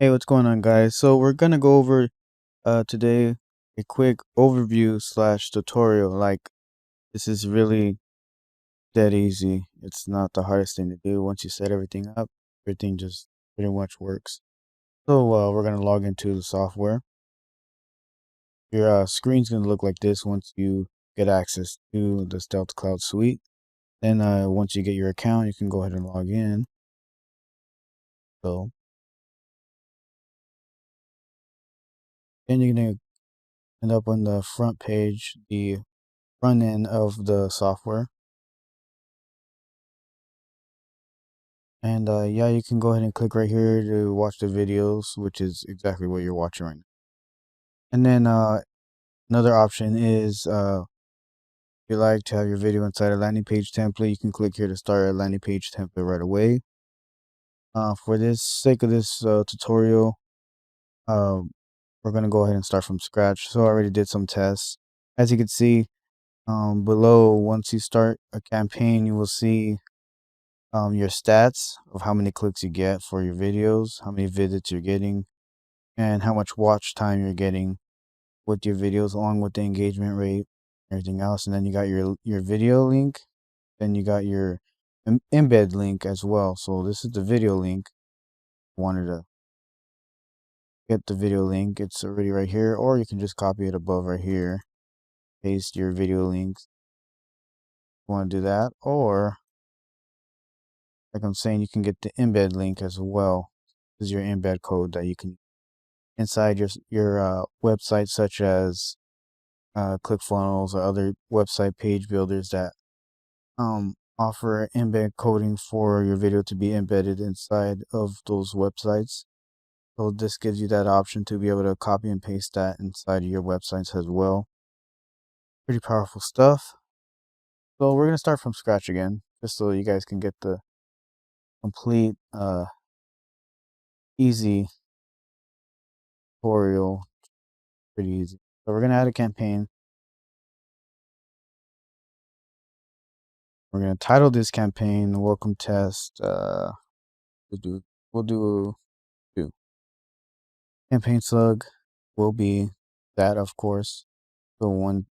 Hey, what's going on, guys? So we're gonna go over today a quick overview slash tutorial. Like, this is really dead easy. It's not the hardest thing to do. Once you set everything up, everything just pretty much works. So we're gonna log into the software. Your screen's gonna look like this once you get access to the Stealth Cloud suite. Then once you get your account, you can go ahead and log in. So then you're gonna end up on the front page, the front end of the software. And yeah, you can go ahead and click right here to watch the videos, which is exactly what you're watching right now. And then another option is if you like to have your video inside a landing page template, you can click here to start a landing page template right away. For this sake of this tutorial, uh, we're going to go ahead and start from scratch. So I already did some tests. As you can see below, once you start a campaign, you will see your stats of how many clicks you get for your videos, how many visits you're getting, and how much watch time you're getting with your videos, along with the engagement rate, everything else. And then you got your video link, then you got your embed link as well. So this is the video link. Wanted to get the video link, it's already right here, or you can just copy it above right here, paste your video links. Want to do that, or like I'm saying, you can get the embed link as well. This is your embed code that you can inside your website, such as ClickFunnels or other website page builders that offer embed coding for your video to be embedded inside of those websites. So this gives you that option to be able to copy and paste that inside of your websites as well. Pretty powerful stuff. So we're gonna start from scratch again, just so you guys can get the complete easy tutorial. Pretty easy. So we're gonna add a campaign. We're gonna title this campaign "Welcome Test." We'll do two. Campaign slug will be that, of course. So when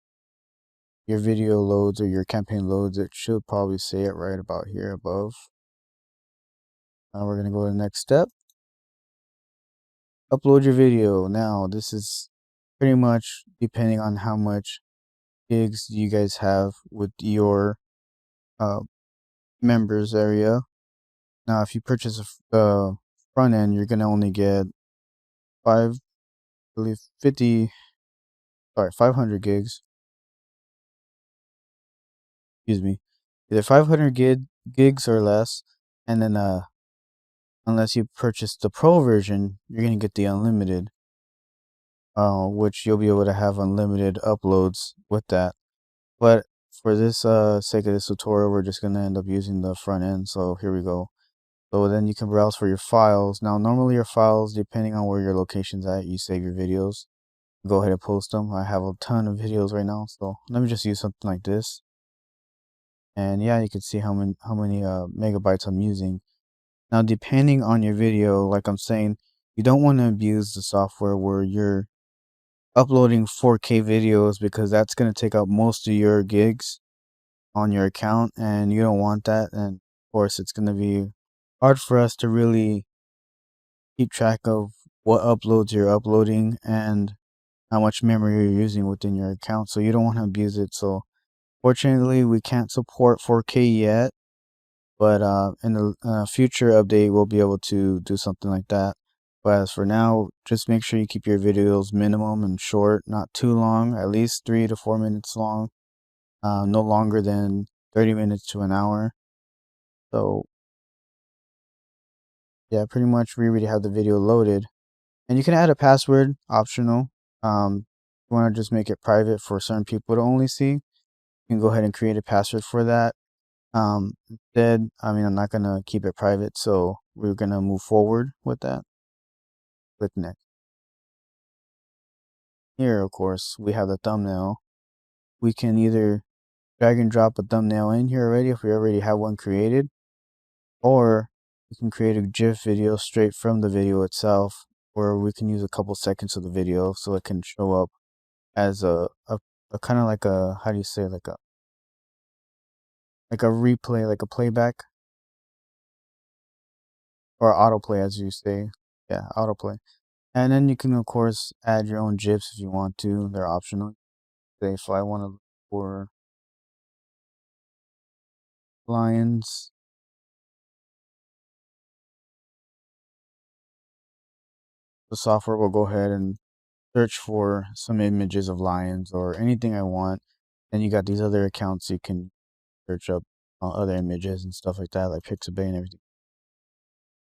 your video loads or your campaign loads, it should probably say it right about here above. Now we're gonna go to the next step. Upload your video. Now this is pretty much depending on how much gigs you guys have with your members area. Now if you purchase the front end, you're gonna only get 500 gigs. Excuse me, either 500 gigs or less. And then unless you purchase the pro version, you're gonna get the unlimited, which you'll be able to have unlimited uploads with that. But for this sake of this tutorial, we're just gonna end up using the front end. So here we go. So then you can browse for your files. Now normally your files, depending on where your location's at, you save your videos. Go ahead and post them. I have a ton of videos right now, so let me just use something like this. And yeah, you can see how many megabytes I'm using. Now depending on your video, like I'm saying, you don't want to abuse the software where you're uploading 4K videos, because that's going to take up most of your gigs on your account, and you don't want that. And of course it's going to be hard for us to really keep track of what uploads you're uploading and how much memory you're using within your account, so you don't want to abuse it. So fortunately we can't support 4K yet, but in the future update we'll be able to do something like that. But as for now, just make sure you keep your videos minimum and short, not too long, at least 3 to 4 minutes long, no longer than 30 minutes to an hour. So yeah, pretty much we already have the video loaded, and you can add a password, optional. You want to just make it private for certain people to only see, you can go ahead and create a password for that. Instead, I'm not gonna keep it private, so we're gonna move forward with that. Click next. Here, of course, we have the thumbnail. We can either drag and drop a thumbnail in here already if we already have one created, or we can create a GIF video straight from the video itself or we can use a couple seconds of the video so it can show up as a kind of like a, how do you say, like a replay, like a playback, or autoplay as you say. Yeah, autoplay. And then you can of course add your own GIFs if you want to. They're optional. Say if I want to look for lions, the software will go ahead and search for some images of lions or anything I want. And you got these other accounts you can search up other images and stuff like that, like Pixabay and everything.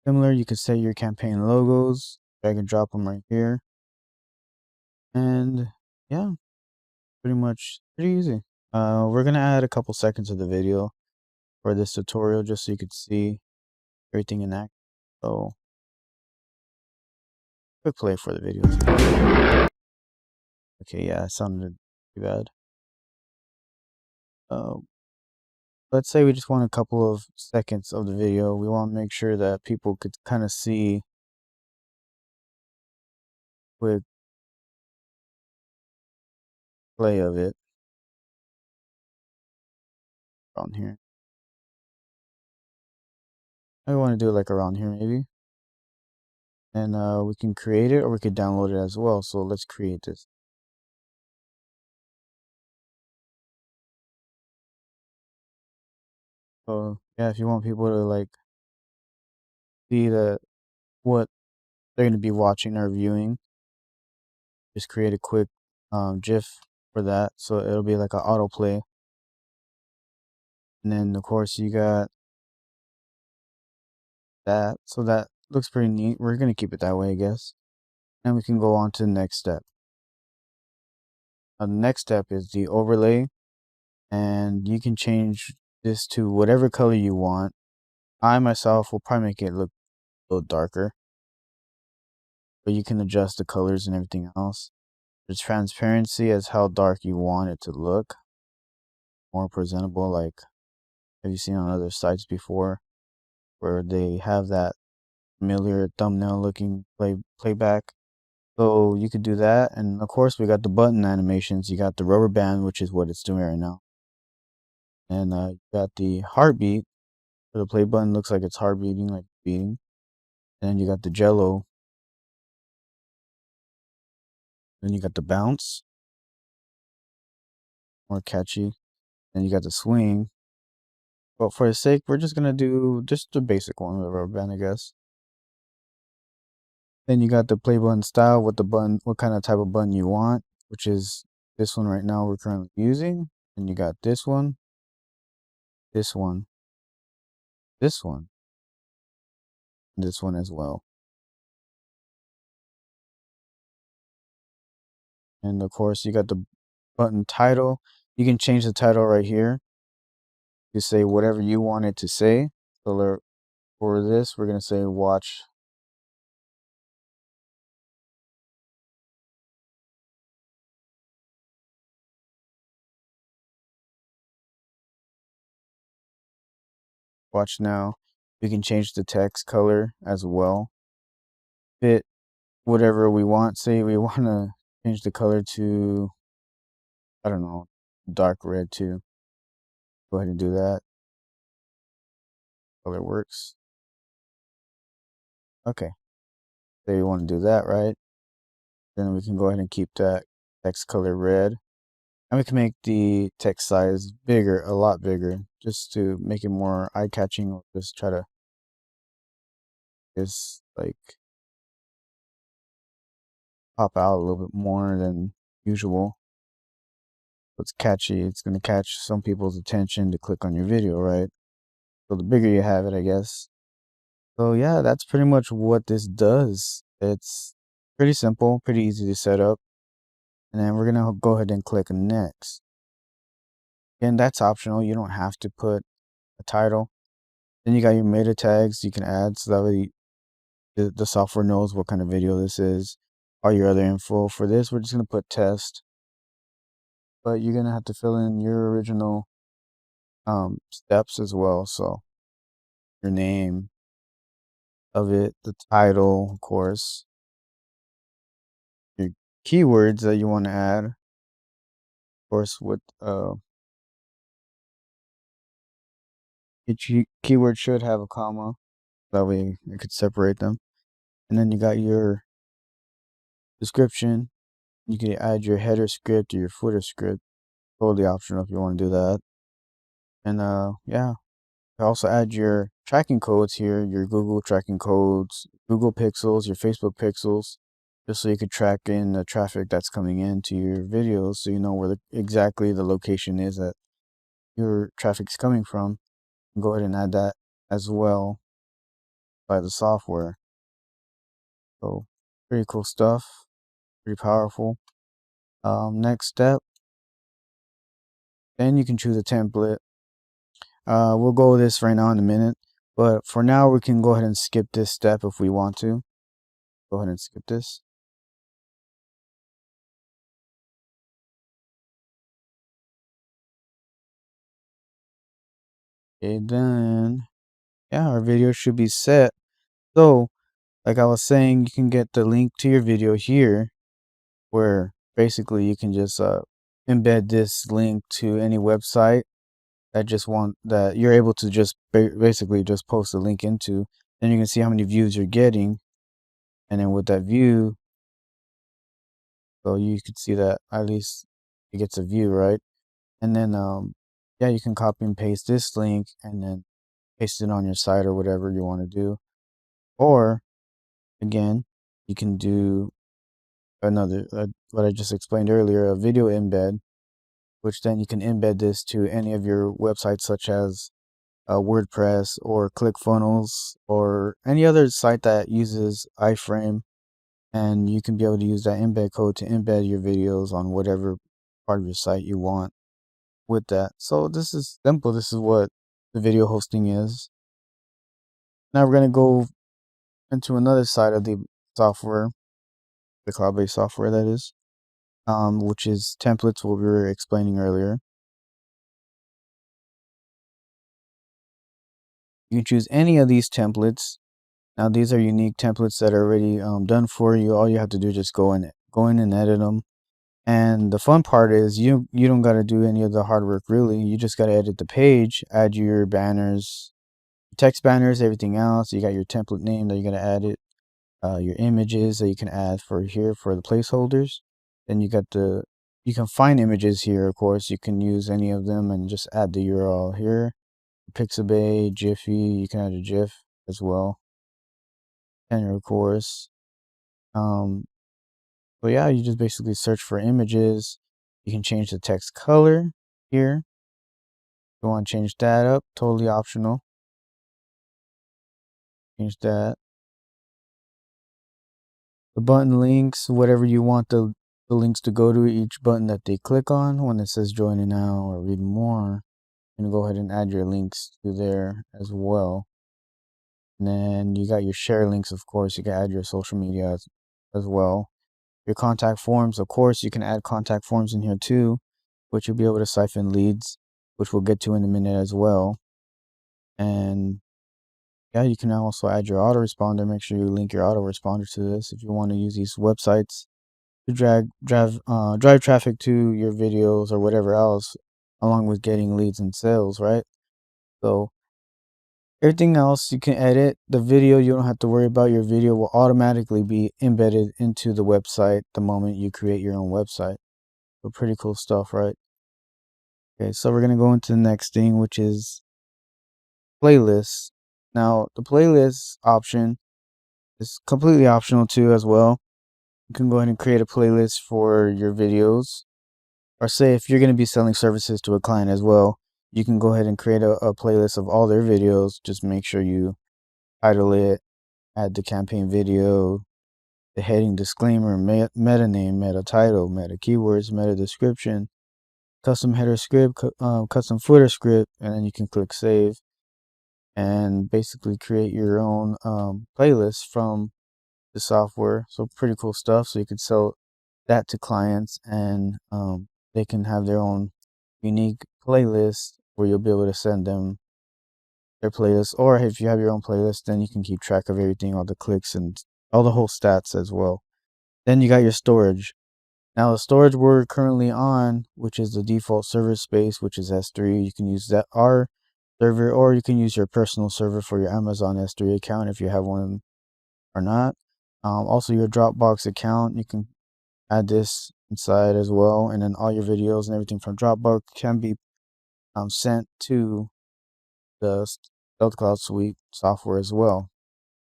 Similar, you can set your campaign logos, drag and drop them right here. And yeah, pretty much pretty easy. We're gonna add a couple seconds of the video for this tutorial just so you could see everything in action. So quick play for the videos. Okay, yeah, it sounded too bad. Let's say we just want a couple of seconds of the video. We want to make sure that people could kind of see quick play of it around here. I want to do it like around here maybe. And we can create it or we could download it as well. So let's create this. So yeah, if you want people to like see what they're going to be watching or viewing, just create a quick GIF for that. So it'll be like an autoplay. And then of course you got that. So that looks pretty neat. We're going to keep it that way, I guess. And we can go on to the next step. The next step is the overlay, and you can change this to whatever color you want. I myself will probably make it look a little darker, but you can adjust the colors and everything else. The transparency as how dark you want it to look, more presentable, like have you seen on other sites before where they have that familiar thumbnail looking playback. So you could do that. And of course we got the button animations. You got the rubber band, which is what it's doing right now. And you got the heartbeat. So the play button looks like it's heart beating, like beating. And then you got the jello. Then you got the bounce, more catchy. Then you got the swing. But for the sake, we're just gonna do just the basic one with the rubber band, I guess. Then you got the play button style, what kind of type of button you want, which is this one right now we're currently using. And you got this one, this one, this one, and this one as well. And of course you got the button title. You can change the title right here. You say whatever you want it to say. So for this, we're gonna say watch now. We can change the text color as well. Fit whatever we want. Say we want to change the color to, I don't know, dark red too. Go ahead and do that. Color works. Okay. Say we want to do that, right? Then we can go ahead and keep that text color red. And we can make the text size bigger, a lot bigger, just to make it more eye-catching, or just try to just like pop out a little bit more than usual. It's catchy. It's going to catch some people's attention to click on your video, right? So the bigger you have it, I guess. So yeah, that's pretty much what this does. It's pretty simple, pretty easy to set up. And then we're going to go ahead and click next. Again, that's optional. You don't have to put a title. Then you got your meta tags you can add, so that way the software knows what kind of video this is. All your other info. For this, we're just going to put test. But you're going to have to fill in your original steps as well. So your name of it, the title, of course, keywords that you want to add. Of course, with each keyword should have a comma. That way you could separate them. And then you got your description. You can add your header script or your footer script. Totally optional if you want to do that. And yeah, you also add your tracking codes here, your Google tracking codes, Google pixels, your Facebook pixels, just so you could track in the traffic that's coming into your videos, so you know where exactly the location is that your traffic's coming from. Go ahead and add that as well by the software. So pretty cool stuff, pretty powerful. Next step, then you can choose a template. We'll go over this right now in a minute, but for now we can go ahead and skip this step if we want to. Go ahead and skip this. Okay, then yeah, our video should be set. So like I was saying, you can get the link to your video here, where basically you can just embed this link to any website that you're able to just basically just post a link into. Then you can see how many views you're getting, and then with that view, so you could see that at least it gets a view, right? And then yeah, you can copy and paste this link and then paste it on your site or whatever you want to do. Or again, you can do another what I just explained earlier, a video embed, which then you can embed this to any of your websites such as WordPress or ClickFunnels or any other site that uses iframe, and you can be able to use that embed code to embed your videos on whatever part of your site you want with that. So this is simple. This is what the video hosting is. Now we're going to go into another side of the software, the cloud-based software that is, which is templates, what we were explaining earlier. You can choose any of these templates. Now these are unique templates that are already done for you. All you have to do is just go in and edit them. And the fun part is you don't got to do any of the hard work really. You just got to edit the page, add your banners, text banners, everything else. You got your template name that you're gonna add it, your images that you can add for here for the placeholders. Then you can find images here. Of course, you can use any of them and just add the URL here. Pixabay, Jiffy, you can add a GIF as well. And of course, but yeah, you just basically search for images. You can change the text color here. If you want to change that up, totally optional. Change that. The button links, whatever you want the links to go to, each button that they click on when it says join it now or read more, you can go ahead and add your links to there as well. And then you got your share links, of course. You can add your social media as well. Your contact forms, of course, you can add contact forms in here too, which you'll be able to siphon leads, which we'll get to in a minute as well. And yeah, you can also add your autoresponder. Make sure you link your autoresponder to this if you want to use these websites to drive traffic to your videos or whatever else, along with getting leads and sales, right? So everything else you can edit. The video, you don't have to worry about. Your video will automatically be embedded into the website the moment you create your own website. So pretty cool stuff, right? Okay, so we're gonna go into the next thing, which is playlists. Now the playlist option is completely optional too as well. You can go ahead and create a playlist for your videos, or say if you're going to be selling services to a client as well, you can go ahead and create a playlist of all their videos. Just make sure you title it, add the campaign video, the heading, disclaimer, meta name, meta title, meta keywords, meta description, custom header script, custom footer script, and then you can click save and basically create your own playlist from the software. So pretty cool stuff. So you could sell that to clients, and they can have their own unique playlist where you'll be able to send them their playlist. Or if you have your own playlist, then you can keep track of everything, all the clicks and all the whole stats as well. Then you got your storage. Now the storage we're currently on, which is the default server space, which is S3, you can use that our server, or you can use your personal server for your Amazon S3 account if you have one or not. Also your Dropbox account, you can add this inside as well, and then all your videos and everything from Dropbox can be sent to the StealthCloud Suite software as well.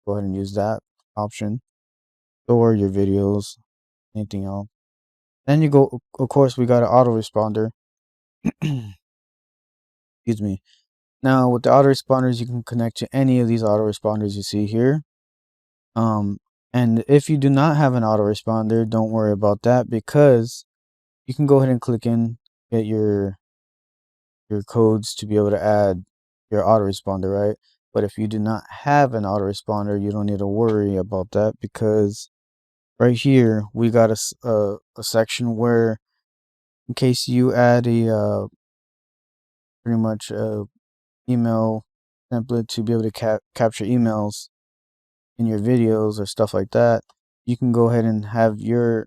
Go ahead and use that option. Store your videos, anything else. Then you go, of course, we got an autoresponder. Excuse me. Now with the autoresponders, you can connect to any of these autoresponders you see here. And if you do not have an autoresponder, don't worry about that, because you can go ahead and click in, get your codes to be able to add your autoresponder, right? But if you do not have an autoresponder, you don't need to worry about that, because right here we got a section where, in case you add a pretty much a email template to be able to capture emails in your videos or stuff like that, you can go ahead and have your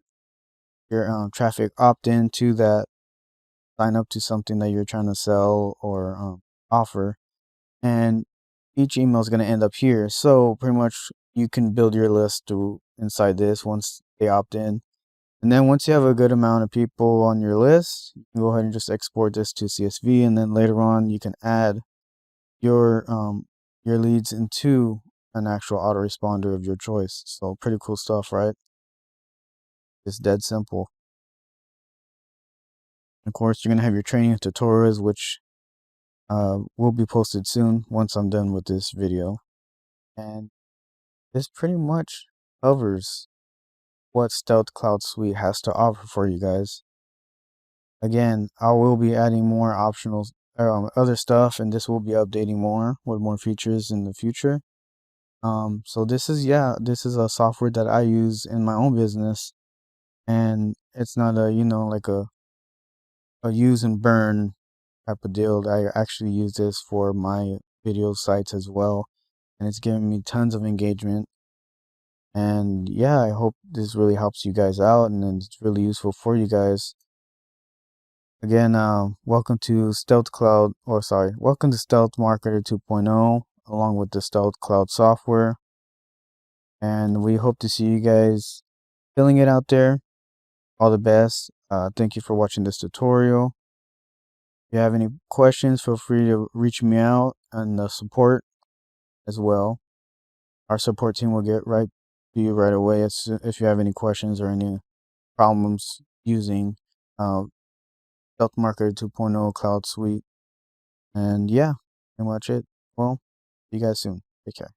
traffic opt in to that, sign up to something that you're trying to sell or offer, and each email is going to end up here. So pretty much you can build your list to inside this once they opt in. And then once you have a good amount of people on your list, you can go ahead and just export this to CSV, and then later on you can add your leads into an actual autoresponder of your choice. So pretty cool stuff, right? It's dead simple. Of course, you're gonna have your training tutorials, which will be posted soon once I'm done with this video. And this pretty much covers what StealthCloud Suite has to offer for you guys. Again, I will be adding more optional other stuff, and this will be updating more with more features in the future. So this is a software that I use in my own business, and it's not a like a use and burn type of deal. I actually use this for my video sites as well, and it's giving me tons of engagement. And yeah, I hope this really helps you guys out, and it's really useful for you guys. Again, welcome to welcome to Stealth Marketer 2.0, along with the StealthCloud software. And we hope to see you guys killing it out there. All the best. Thank you for watching this tutorial. If you have any questions, feel free to reach me out and the support as well. Our support team will get right to you right away if you have any questions or any problems using Stealth Marketer 2.0 Cloud Suite. And yeah, pretty much it. Well, see you guys soon. Take care.